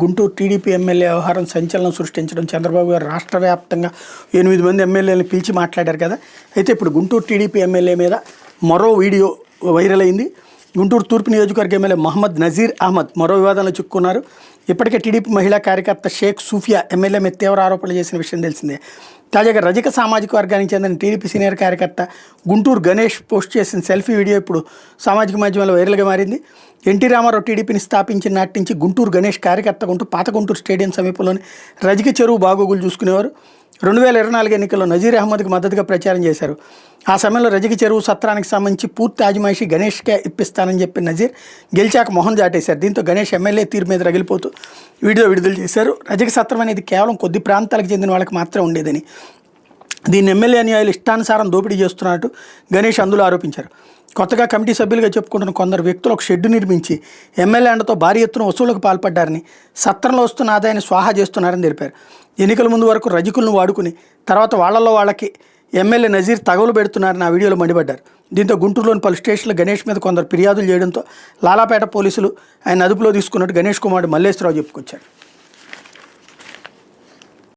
Guntur TDP MLA వ్యవహారం సంచలనం సృష్టించడం. చంద్రబాబు గారు రాష్ట్ర వ్యాప్తంగా 8 మంది ఎమ్మెల్యేలను పిలిచి మాట్లాడారు కదా. అయితే ఇప్పుడు గుంటూరు టీడీపీ ఎమ్మెల్యే మీద మరో వీడియో వైరల్ అయింది. గుంటూరు తూర్పు నియోజకవర్గ ఎమ్మెల్యే మహమ్మద్ నజీర్ అహ్మద్ మరో వివాదంలో చిక్కుకున్నారు. ఇప్పటికే టీడీపీ మహిళా కార్యకర్త షేక్ సూఫియా ఎమ్మెల్యే మీద తీవ్ర ఆరోపణలు చేసిన విషయం తెలిసిందే. తాజాగా రజక సామాజిక వర్గానికి చెందిన టీడీపీ సీనియర్ కార్యకర్త గుంటూరు గణేష్ పోస్ట్ చేసిన సెల్ఫీ వీడియో ఇప్పుడు సామాజిక మాధ్యమాల్లో వైరల్గా మారింది. ఎన్టీ రామారావు టీడీపీని స్థాపించిన నాటి నుంచి గుంటూరు గణేష్ కార్యకర్తగా ఉంటూ పాత గుంటూరు స్టేడియం సమీపంలోని రజక చెరువు బాగోగులు చూసుకునేవారు. 2024 ఎన్నికల్లో నజీర్ అహ్మద్కి మద్దతుగా ప్రచారం చేశారు. ఆ సమయంలో రజక చెరువు సత్రానికి సంబంధించి పూర్తి ఆజమాయిషీ గణేష్కే ఇప్పిస్తానని చెప్పి నజీర్ గెలిచాక మొహం చాటేశారు. దీంతో గణేష్ ఎమ్మెల్యే తీరు మీద రగిలిపోతూ వీడియో విడుదల చేశారు. రజక సత్రం అనేది కేవలం కొద్ది ప్రాంతాలకు చెందిన వాళ్ళకి మాత్రమే ఉండేదని, దీన్ని ఎమ్మెల్యే అనుయాయులు ఇష్టానుసారం దోపిడీ చేస్తున్నట్టు గణేష్ అందులో ఆరోపించారు. కొత్తగా కమిటీ సభ్యులుగా చెప్పుకుంటున్న కొందరు వ్యక్తులు ఒక షెడ్డు నిర్మించి ఎమ్మెల్యే అండతో భారీ ఎత్తున వసూళ్లకు పాల్పడ్డారని, సత్రంలో వస్తున్న ఆదాయాన్ని స్వాహా చేస్తున్నారని తెలిపారు. ఎన్నికల ముందు వరకు రజకులను వాడుకుని తర్వాత వాళ్లలో వాళ్ళకి ఎమ్మెల్యే నజీర్ తగవులు పెడుతున్నారని ఆ వీడియోలో మండిపడ్డారు. దీంతో గుంటూరులోని పలు స్టేషన్లు గణేష్ మీద కొందరు ఫిర్యాదులు చేయడంతో లాలాపేట పోలీసులు ఆయన అదుపులో తీసుకున్నట్టు గణేష్ కుమారుడు మల్లేశ్వరరావు చెప్పుకొచ్చారు.